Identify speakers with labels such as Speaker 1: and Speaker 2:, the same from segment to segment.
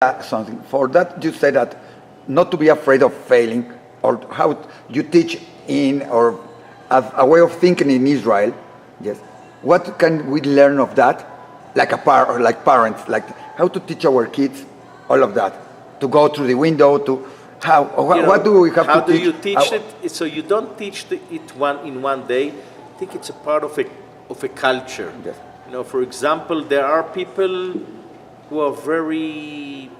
Speaker 1: something. For that, you said that not to be afraid of failing, or how you teach in, or as a way of thinking in Israel. Yes. What can we learn of that? Like like parents, like how to teach our kids, all of that, to go through the window, to how. What do we have to teach?
Speaker 2: How do you teach it? So you don't teach it in one day. I think it's a part of a culture.
Speaker 1: Yes.
Speaker 2: For example, there are people who are very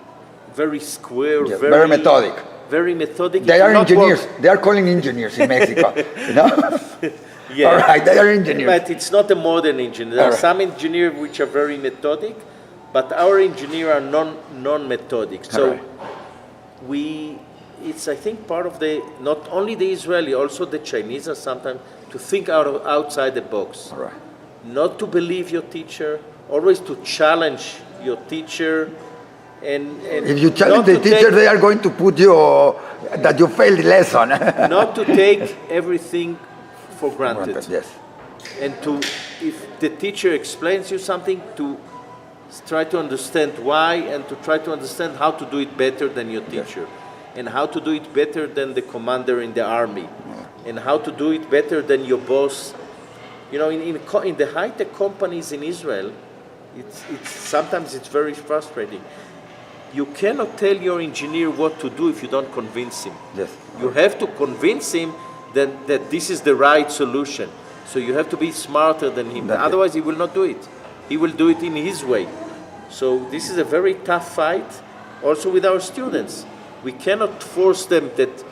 Speaker 2: square,
Speaker 1: Yes, very methodic.
Speaker 2: Very methodic.
Speaker 1: They are engineers. They are calling engineers in Mexico.
Speaker 2: Yeah.
Speaker 1: All right, they are engineers.
Speaker 2: But it's not a modern engineer. There are some engineers which are very methodic, but our engineers are non-methodic. So it's I think part of not only the Israeli, also the Chinese are sometimes to think outside the box.
Speaker 1: All right.
Speaker 2: Not to believe your teacher, always to challenge your teacher. And
Speaker 1: if you challenge the teacher, they are going to put you that you failed the lesson.
Speaker 2: Not to take everything for granted.
Speaker 1: Yes.
Speaker 2: And if the teacher explains you something, to try to understand why, and to try to understand how to do it better than your teacher, and how to do it better than the commander in the army, and how to do it better than your boss. In the high-tech companies in Israel, sometimes it's very frustrating. You cannot tell your engineer what to do if you don't convince him.
Speaker 1: Yes.
Speaker 2: You have to convince him that this is the right solution. So you have to be smarter than him. Otherwise, he will not do it. He will do it in his way. So this is a very tough fight, also with our students. We cannot force them that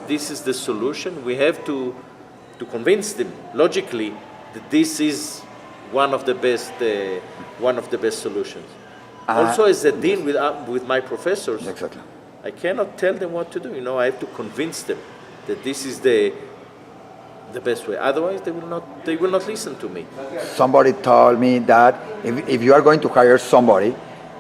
Speaker 2: this is the solution. We have to convince them logically that this is one of the best solutions. Also, as a dean with my professors,
Speaker 1: exactly.
Speaker 2: I cannot tell them what to do. I have to convince them that this is the best way. Otherwise, they will not listen to me.
Speaker 1: Somebody told me that if you are going to hire somebody,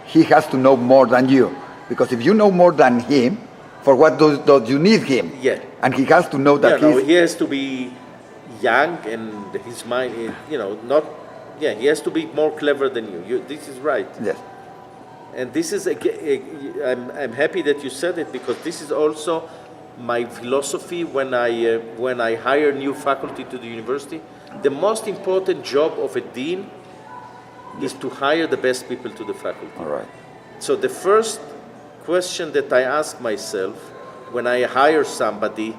Speaker 1: he has to know more than you, because if you know more than him, for what does you need him?
Speaker 2: Yeah.
Speaker 1: And he has to know that
Speaker 2: he has to be young and his mind, he has to be more clever than you. This is right.
Speaker 1: Yes.
Speaker 2: And this is, I'm happy that you said it, because this is also my philosophy when I hire new faculty to the university. The most important job of a dean is to hire the best people to the faculty.
Speaker 1: All right.
Speaker 2: So the first question that I ask myself when I hire somebody,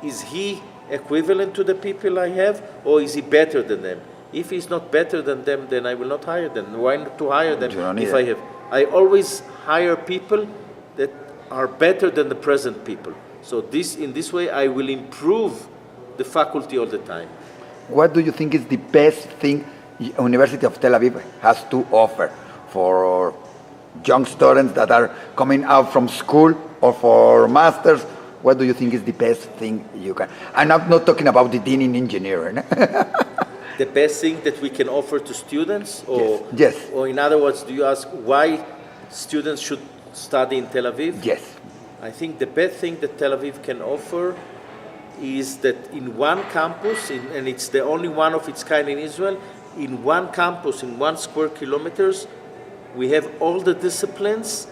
Speaker 2: is he equivalent to the people I have, or is he better than them? If he's not better than them, then I will not hire them. Why not to hire them if I have? I always hire people that are better than the present people. So in this way, I will improve the faculty all the time.
Speaker 1: What do you think is the best thing University of Tel Aviv has to offer for young students that are coming out from school or for masters? What do you think is the best thing you can? I'm not talking about the dean in engineering.
Speaker 2: The best thing that we can offer to students?
Speaker 1: Yes.
Speaker 2: Or in other words, do you ask why students should study in Tel Aviv?
Speaker 1: Yes.
Speaker 2: I think the best thing that Tel Aviv can offer is that in one campus, and it's the only one of its kind in Israel, in one campus, in 1 square kilometers, we have all the disciplines,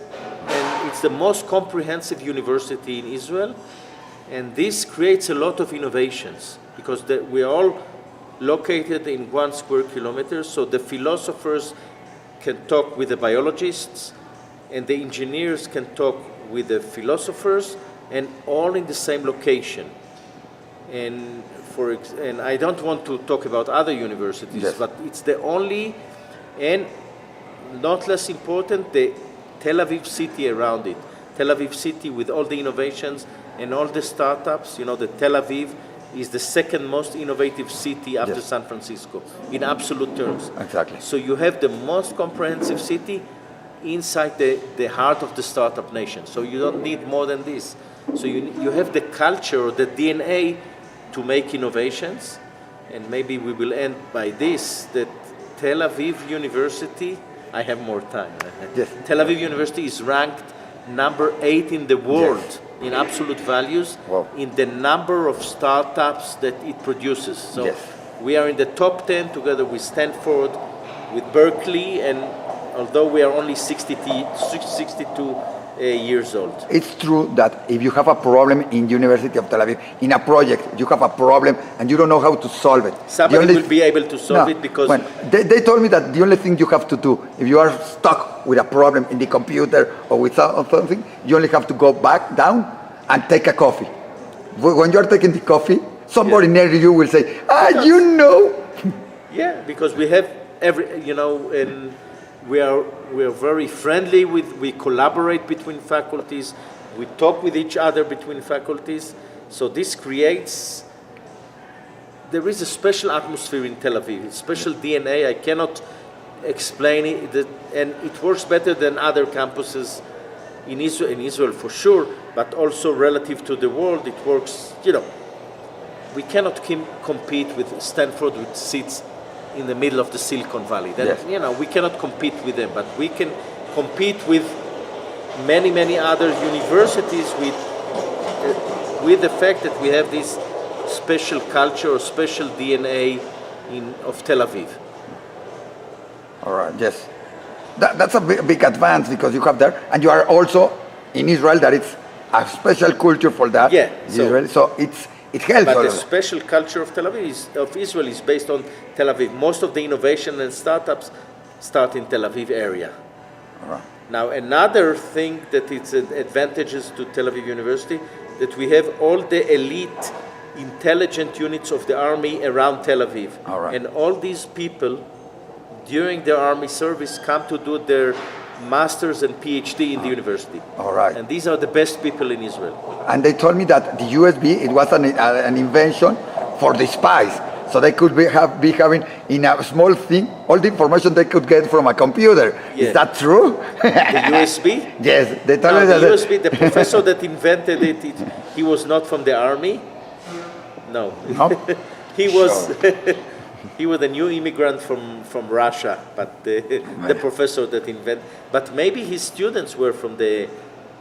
Speaker 2: and it's the most comprehensive university in Israel, and this creates a lot of innovations, because we are all located in 1 square kilometer, so the philosophers can talk with the biologists, and the engineers can talk with the philosophers, and all in the same location. And I don't want to talk about other universities,
Speaker 1: yes.
Speaker 2: But it's the only, and not less important, the Tel Aviv city around it. Tel Aviv city with all the innovations and all the startups. The Tel Aviv is the second most innovative city after
Speaker 1: yes.
Speaker 2: San Francisco, in absolute terms.
Speaker 1: Exactly.
Speaker 2: So you have the most comprehensive city inside the heart of the startup nation. So you don't need more than this. So you have the culture, or the DNA to make innovations. And maybe we will end by this, that Tel Aviv University, I have more time.
Speaker 1: Yes.
Speaker 2: Tel Aviv University is ranked number 8 in the world. Yes. In absolute values,
Speaker 1: wow.
Speaker 2: In the number of startups that it produces. So
Speaker 1: yes.
Speaker 2: we are in the top 10 together with Stanford, with Berkeley, and although we are only 62 years old.
Speaker 1: It's true that if you have a problem in University of Tel Aviv, in a project, you have a problem and you don't know how to solve it.
Speaker 2: Somebody will be able to solve it because...
Speaker 1: They told me that the only thing you have to do, if you are stuck with a problem in the computer or with something, you only have to go back down and take a coffee. When you're taking the coffee, somebody near you will say, you know.
Speaker 2: Yeah, because we have and we are very friendly we collaborate between faculties, we talk with each other between faculties, so this creates, there is a special atmosphere in Tel Aviv, a special DNA, I cannot explain it, and it works better than other campuses in Israel for sure, but also relative to the world, it works, we cannot compete with Stanford, which sits in the middle of the Silicon Valley. We cannot compete with them, but we can compete with many other universities with the fact that we have this special culture or special DNA of Tel Aviv.
Speaker 1: All right, yes. That's a big advance because you have there, and you are also in Israel, that it's a special culture for that.
Speaker 2: Yeah.
Speaker 1: So it helps.
Speaker 2: But the special culture of Tel Aviv, of Israel, is based on Tel Aviv. Most of the innovation and startups start in Tel Aviv area.
Speaker 1: All right.
Speaker 2: Now, another thing that it's advantages to Tel Aviv University, that we have all the elite intelligent units of the army around Tel Aviv.
Speaker 1: All right.
Speaker 2: And all these people, during their army service, come to do their master's and PhD in the university.
Speaker 1: All right.
Speaker 2: And these are the best people in Israel.
Speaker 1: And they told me that the USB, it was an invention for the spies. So they could be having in a small thing all the information they could get from a computer.
Speaker 2: Yeah.
Speaker 1: Is that true?
Speaker 2: The USB?
Speaker 1: Yes. They told me
Speaker 2: the
Speaker 1: that
Speaker 2: USB, the professor that invented it, he was not from the army. No. He was he was a new immigrant from Russia, but the professor that invented, but maybe his students were from the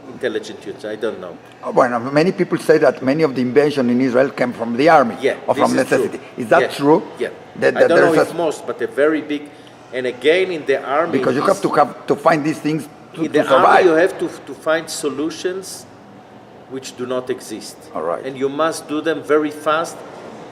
Speaker 2: intelligent units, I don't know.
Speaker 1: Well, many people say that many of the invention in Israel came from the army or from necessity. Is that true?
Speaker 2: Yeah. I don't know if most, but a very big, and again in the army.
Speaker 1: Because you have to find these things to
Speaker 2: in the
Speaker 1: survive.
Speaker 2: army you have to find solutions which do not exist.
Speaker 1: All right.
Speaker 2: And you must do them very fast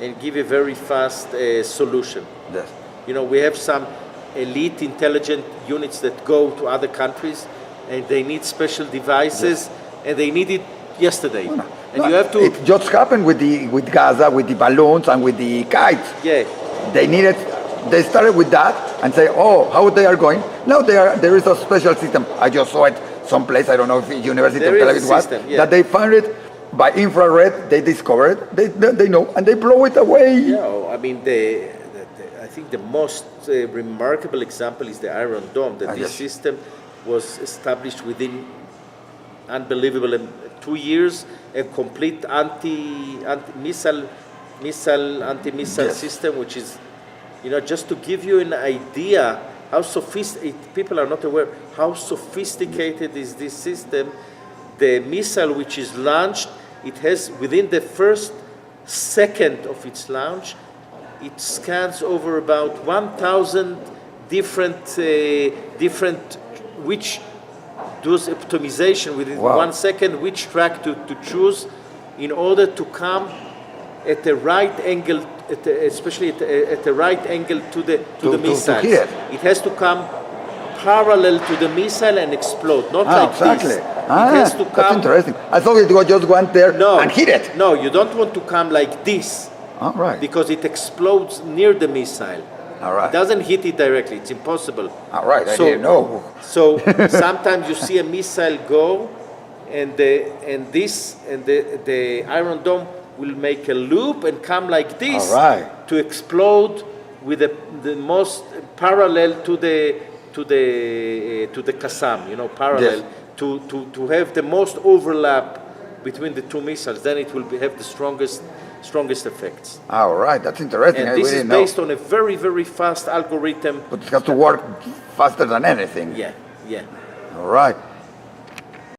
Speaker 2: and give a very fast solution.
Speaker 1: Yes.
Speaker 2: We have some elite intelligent units that go to other countries and they need special devices and they need it yesterday. And you have to...
Speaker 1: It just happened with Gaza, with the balloons and with the kites.
Speaker 2: Yeah.
Speaker 1: They started with that and say, how they are going. Now there is a special system. I just saw it someplace, I don't know if University of Tel Aviv was, that they found it by infrared, they discover it, they know, and they blow it away.
Speaker 2: Yeah, I mean, I think the most remarkable example is the Iron Dome, that this system was established within unbelievable 2 years, a complete anti-missile system, which is, just to give you an idea how sophisticated, people are not aware how sophisticated is this system. The missile which is launched, it has within the first second of its launch, it scans over about 1,000 different which does optimization within 1 second, which track to choose in order to come at the right angle, especially at the right angle to the missile. It has to come parallel to the missile and explode, not like
Speaker 1: exactly.
Speaker 2: this. It has to come.
Speaker 1: That's interesting. I thought it was just went there and hit it.
Speaker 2: No, you don't want to come like this.
Speaker 1: All right.
Speaker 2: Because it explodes near the missile.
Speaker 1: All right.
Speaker 2: It doesn't hit it directly. It's impossible.
Speaker 1: All right. I didn't know.
Speaker 2: So sometimes you see a missile go, and the Iron Dome will make a loop and come like this to explode with the most parallel to the Qassam, parallel to have the most overlap between the two missiles. Then it will have the strongest effects.
Speaker 1: All right, that's interesting.
Speaker 2: And this is based on a very, very fast algorithm.
Speaker 1: But it has to work faster than anything.
Speaker 2: Yeah.
Speaker 1: All right.